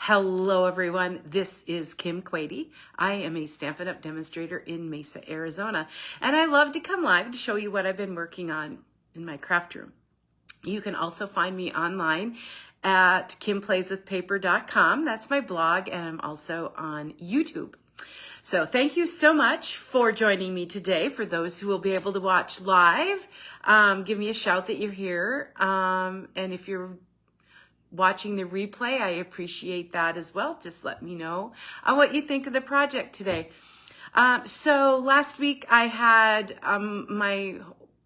Hello, everyone. This is Kim Quady. I am a Stampin' Up! Demonstrator in Mesa, Arizona, and I love to come live to show you what I've been working on in my craft room. You can also find me online at kimplayswithpaper.com. That's my blog, and I'm also on YouTube. So thank you so much for joining me today. For those who will be able to watch live, give me a shout that you're here. And if you're watching the replay, I appreciate that as well. Just let me know what you think of the project today. So last week I had my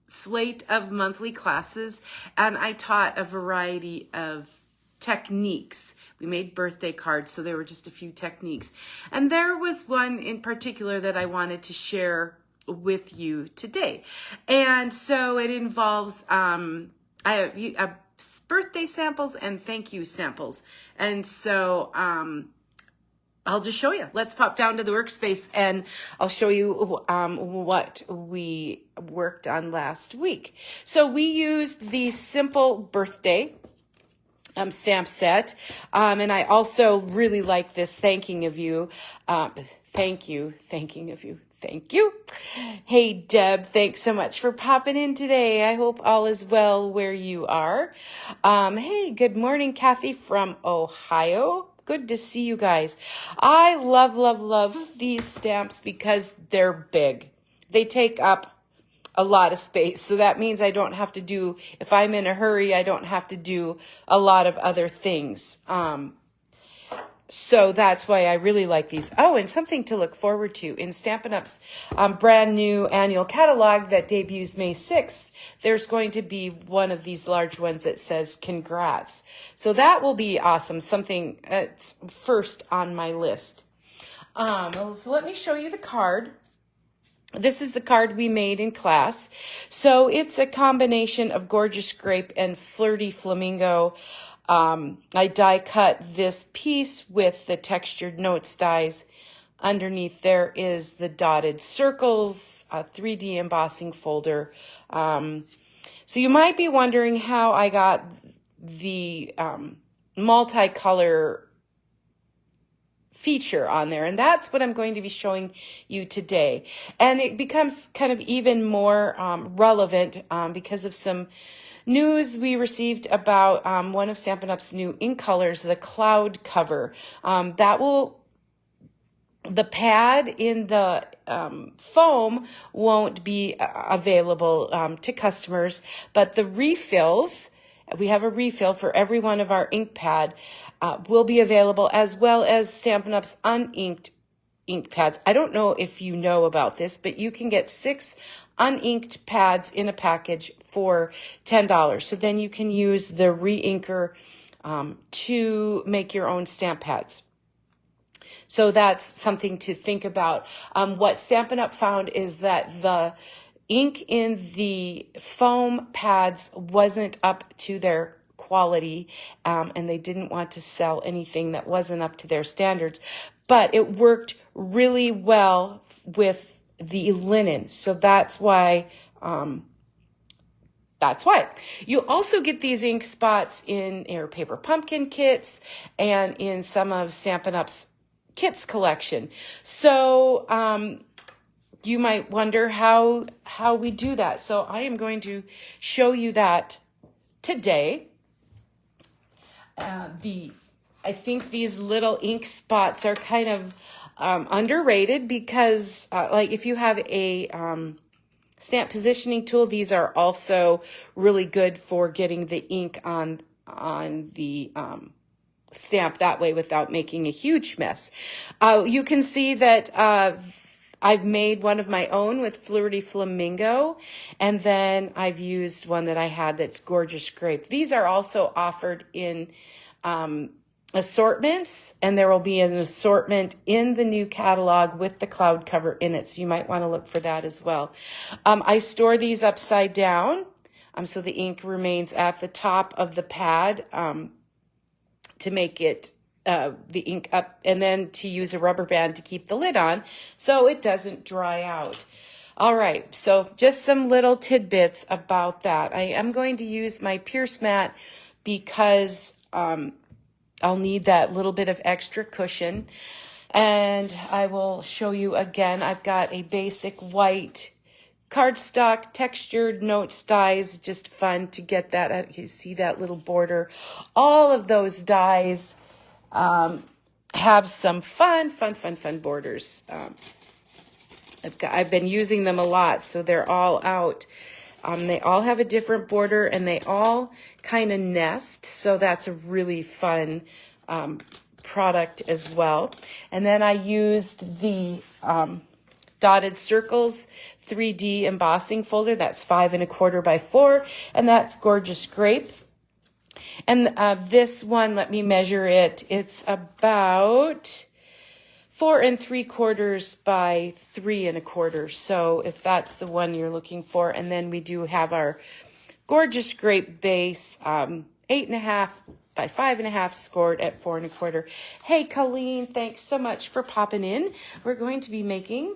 slate of monthly classes, and I taught a variety of techniques. We made birthday cards, so there were just a few techniques. And there was one in particular that I wanted to share with you today. And so it involves birthday samples and thank you samples. And so I'll just show you. Let's pop down to the workspace and I'll show you what we worked on last week. So we used the simple birthday stamp set. And I also really like this thanking of you. Thanking of you. Thank you. Hey, Deb, thanks so much for popping in today. I hope all is well where you are. Hey, good morning, Kathy from Ohio. Good to see you guys. I love these stamps because they're big. They take up a lot of space. So that means I don't have to do, if I'm in a hurry, I don't have to do a lot of other things. So that's why I really like these. Oh, and something to look forward to. In Stampin' Up's brand new annual catalog that debuts May 6th, there's going to be one of these large ones that says congrats. So that will be awesome. Something that's first on my list. So let me show you the card. This is the card we made in class. So it's a combination of Gorgeous Grape and Flirty Flamingo. I die cut this piece with the textured notes dies. Underneath there is the dotted circles, a 3D embossing folder. So you might be wondering how I got the multicolor feature on there, and that's what I'm going to be showing you today. And it becomes kind of even more relevant because of some news we received about one of Stampin' Up's new ink colors, the cloud cover. The pad in the foam won't be available to customers, but the refills, we have a refill for every one of our ink pad, will be available, as well as Stampin' Up's uninked ink pads. I don't know if you know about this, but you can get 6 uninked pads in a package for $10. So then you can use the re-inker to make your own stamp pads. So that's something to think about. What Stampin' Up! Found is that the ink in the foam pads wasn't up to their quality, and they didn't want to sell anything that wasn't up to their standards. But it worked really well with the linen. So that's why you also get these ink spots in Air Paper Pumpkin kits and in some of Stampin' Up's kits collection. So you might wonder how we do that. So I am going to show you that today. I think these little ink spots are kind of underrated because like if you have a stamp positioning tool, these are also really good for getting the ink on the stamp that way without making a huge mess. You can see that I've made one of my own with Flirty Flamingo, and then I've used one that I had that's Gorgeous Grape. These are also offered in assortments, and there will be an assortment in the new catalog with the cloud cover in it, so you might want to look for that as well. I store these upside down, so the ink remains at the top of the pad to make it the ink up, and then to use a rubber band to keep the lid on so it doesn't dry out. All right, so just some little tidbits about that. I am going to use my Pierce mat because I'll need that little bit of extra cushion. And I will show you again, I've got a basic white cardstock textured notes dies, just fun to get that. You see that little border. All of those dies have some fun borders. I've been using them a lot, so they're all out. They all have a different border, and they all kind of nest, so that's a really fun product as well. And then I used the Dotted Circles 3D embossing folder. That's 5 1/4 by 4, and that's Gorgeous Grape. And this one, let me measure it. It's about 4 3/4 by 3 1/4. So if that's the one you're looking for, and then we do have our Gorgeous Grape base, 8 1/2 by 5 1/2, scored at 4 1/4. Hey, Colleen, thanks so much for popping in. We're going to be making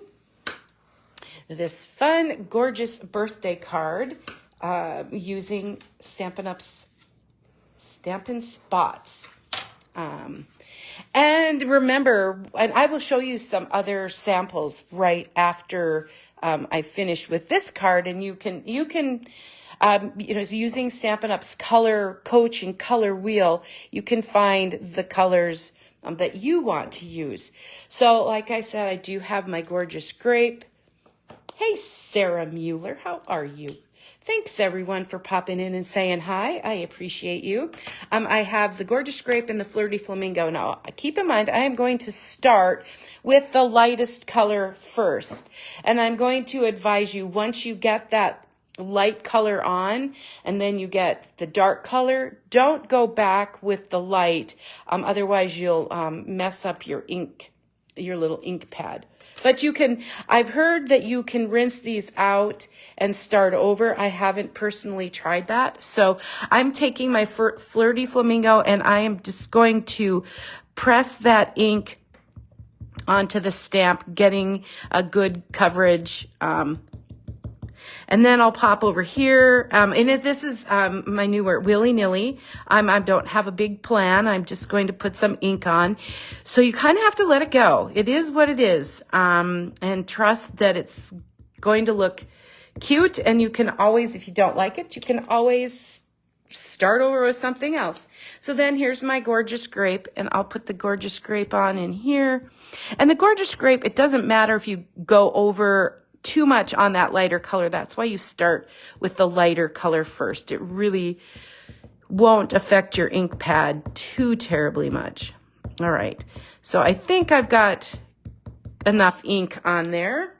this fun, gorgeous birthday card using Stampin' Up's Stampin' Spots. And remember, and I will show you some other samples right after I finish with this card, and you can using Stampin' Up's color coach and color wheel, you can find the colors that you want to use. So like I said, I do have my Gorgeous Grape. Hey, Sarah Mueller, how are you? Thanks, everyone, for popping in and saying hi. I appreciate you. I have the Gorgeous Grape and the Flirty Flamingo. Now, keep in mind, I am going to start with the lightest color first. And I'm going to advise you, once you get that light color on and then you get the dark color, don't go back with the light. Otherwise, you'll mess up your ink, your little ink pad. But you can, I've heard that you can rinse these out and start over. I haven't personally tried that. So I'm taking my Flirty Flamingo and I am just going to press that ink onto the stamp, getting a good coverage. And then I'll pop over here. And if this is my new word, willy-nilly. I don't have a big plan. I'm just going to put some ink on. So you kind of have to let it go. It is what it is. And trust that it's going to look cute. And you can always, if you don't like it, you can always start over with something else. So then here's my Gorgeous Grape, and I'll put the Gorgeous Grape on in here. And the Gorgeous Grape, it doesn't matter if you go over too much on that lighter color. That's why you start with the lighter color first. It really won't affect your ink pad too terribly much. All right. So I think I've got enough ink on there.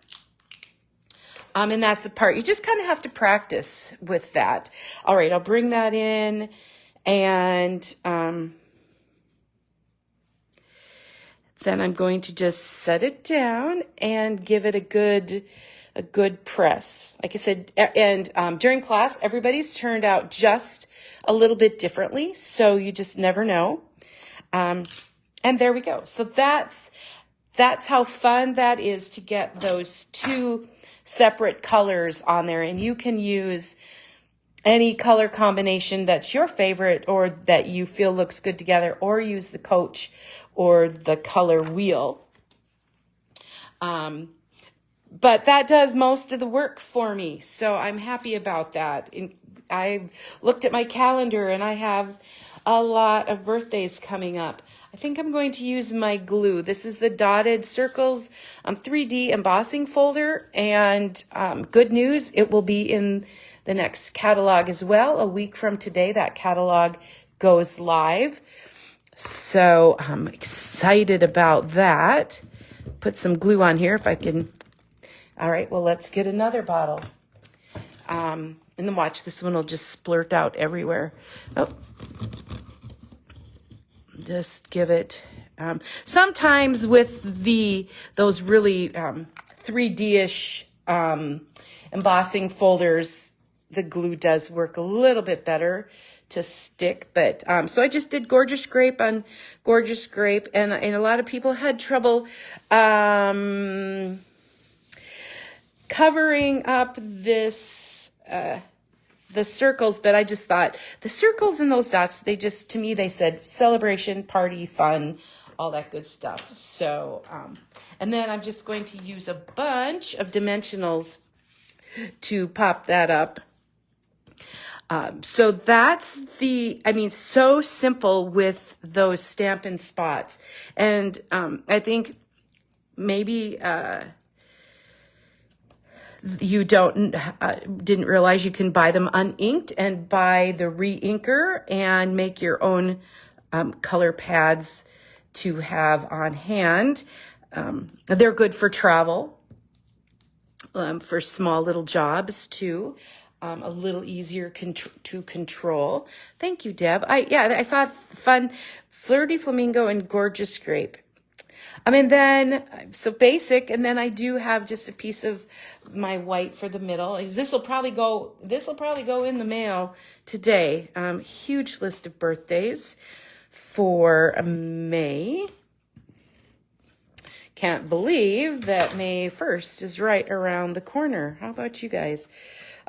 And that's the part. You just kind of have to practice with that. All right. I'll bring that in, and then I'm going to just set it down and give it a good press. Like I said, and during class, everybody's turned out just a little bit differently, so you just never know. And there we go. So that's how fun that is to get those two separate colors on there, and you can use any color combination that's your favorite or that you feel looks good together, or use the coach or the color wheel. But that does most of the work for me, so I'm happy about that. I looked at my calendar, and I have a lot of birthdays coming up. I think I'm going to use my glue. This is the Dotted Circles 3D embossing folder, and good news, it will be in the next catalog as well. A week from today, that catalog goes live. So I'm excited about that. Put some glue on here if I can. All right, well, let's get another bottle. And then watch, this one will just splurt out everywhere. Oh, just give it. Sometimes with those really 3D-ish embossing folders, the glue does work a little bit better to stick. But so I just did Gorgeous Grape on Gorgeous Grape, and a lot of people had trouble covering up this the circles, but I just thought the circles and those dots, they just, to me, they said celebration, party, fun, all that good stuff. So, and then I'm just going to use a bunch of dimensionals to pop that up. So that's so simple with those Stampin' Spots. And I think maybe you didn't realize you can buy them uninked and buy the re-inker and make your own color pads to have on hand. They're good for travel, for small little jobs too. A little easier to control. Thank you, Deb. I thought fun, Flirty Flamingo and Gorgeous Grape. And then, so basic, and then I do have just a piece of my white for the middle. This will probably go in the mail today. Huge list of birthdays for May. Can't believe that May 1st is right around the corner. How about you guys?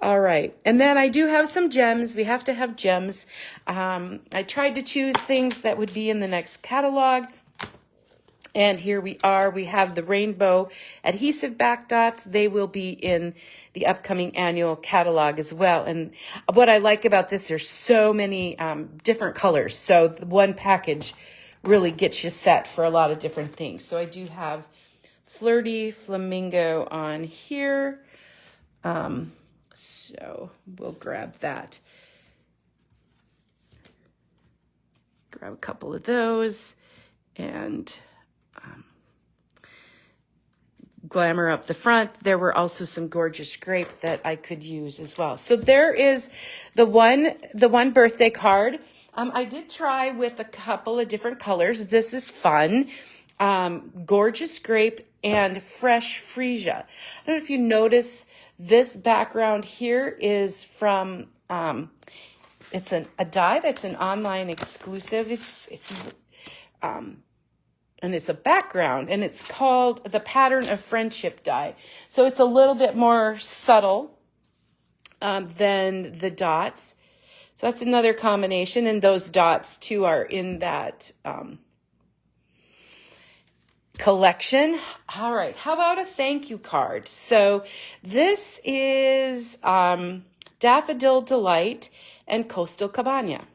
All right. And then I do have some gems. We have to have gems. I tried to choose things that would be in the next catalog. And here we are. We have the rainbow adhesive back dots. They will be in the upcoming annual catalog as well. And what I like about this, there's so many different colors. So the one package really gets you set for a lot of different things. So I do have Flirty Flamingo on here. So we'll grab that. Grab a couple of those and glamour up the front. There were also some Gorgeous Grape that I could use as well. So there is the one birthday card. I did try with a couple of different colors. This is fun. Gorgeous Grape and Fresh Freesia. I don't know if you notice this background here is from, it's a die that's an online exclusive. And it's a background, and it's called the Pattern of Friendship die. So it's a little bit more subtle than the dots. So that's another combination, and those dots too are in that collection. All right, how about a thank you card? So this is Daffodil Delight and Coastal Cabana.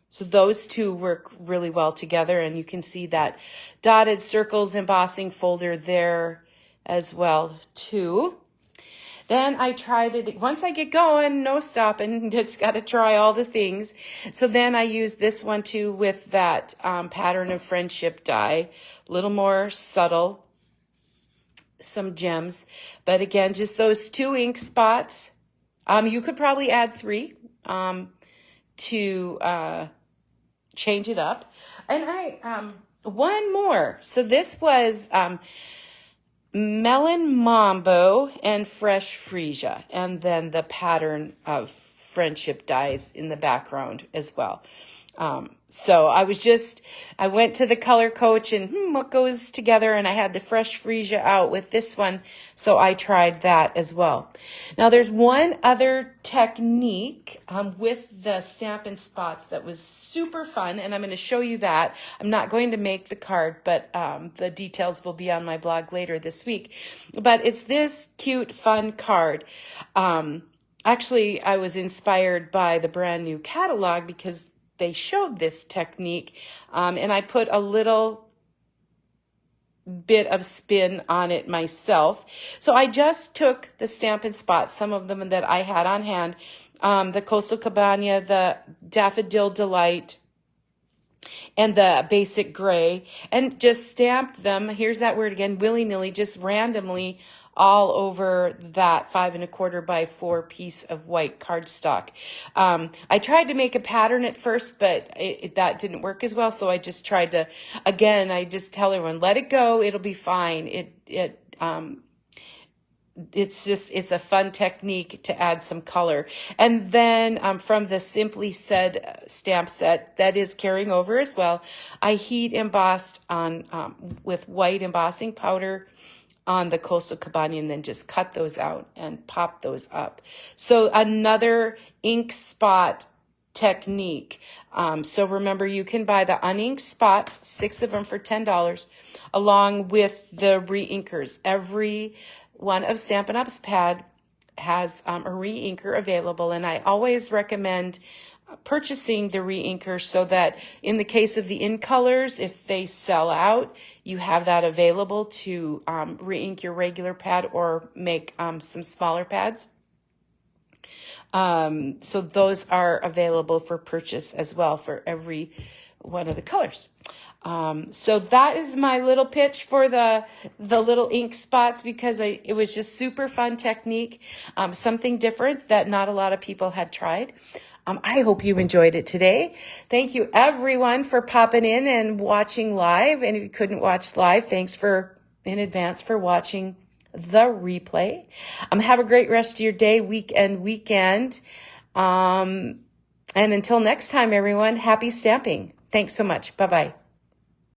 So those two work really well together, and you can see that dotted circles embossing folder there as well too. Then I tried it. Once I get going, no stopping. Just got to try all the things. So then I used this one too with that Pattern of Friendship die. A little more subtle. Some gems. But again, just those 2 ink spots. You could probably add 3 to change it up. And one more. So this was Melon Mambo and Fresh Freesia, and then the Pattern of Friendship dies in the background as well. So I went to the color coach and what goes together, and I had the Fresh Freesia out with this one, so I tried that as well. Now there's one other technique with the Stampin' Spots that was super fun, and I'm going to show you that. I'm not going to make the card, but the details will be on my blog later this week. But it's this cute, fun card. Actually, I was inspired by the brand new catalog because they showed this technique, and I put a little bit of spin on it myself. So I just took the Stampin' Spots, some of them that I had on hand, the Coastal Cabana, the Daffodil Delight, and the Basic Gray, and just stamped them, here's that word again, willy-nilly, just randomly all over that 5 1/4 by 4 piece of white cardstock. I tried to make a pattern at first, but that didn't work as well. So I just tried to, again, I just tell everyone, let it go. It'll be fine. It's a fun technique to add some color. And then from the Simply Said stamp set that is carrying over as well, I heat embossed on with white embossing powder on the Coastal Cabana and then just cut those out and pop those up. So another ink spot technique. So remember, you can buy the uninked spots, 6 of them for $10, along with the re-inkers. Every one of Stampin' Up's pad has a re-inker available, and I always recommend purchasing the re-inker so that in the case of the in colors, if they sell out, you have that available to re-ink your regular pad or make some smaller pads. So those are available for purchase as well for every one of the colors. So that is my little pitch for the little ink spots, because it was just super fun technique, something different that not a lot of people had tried. I hope you enjoyed it today. Thank you everyone for popping in and watching live. And if you couldn't watch live, thanks in advance for watching the replay. Have a great rest of your day, weekend. And until next time, everyone, happy stamping. Thanks so much. Bye-bye.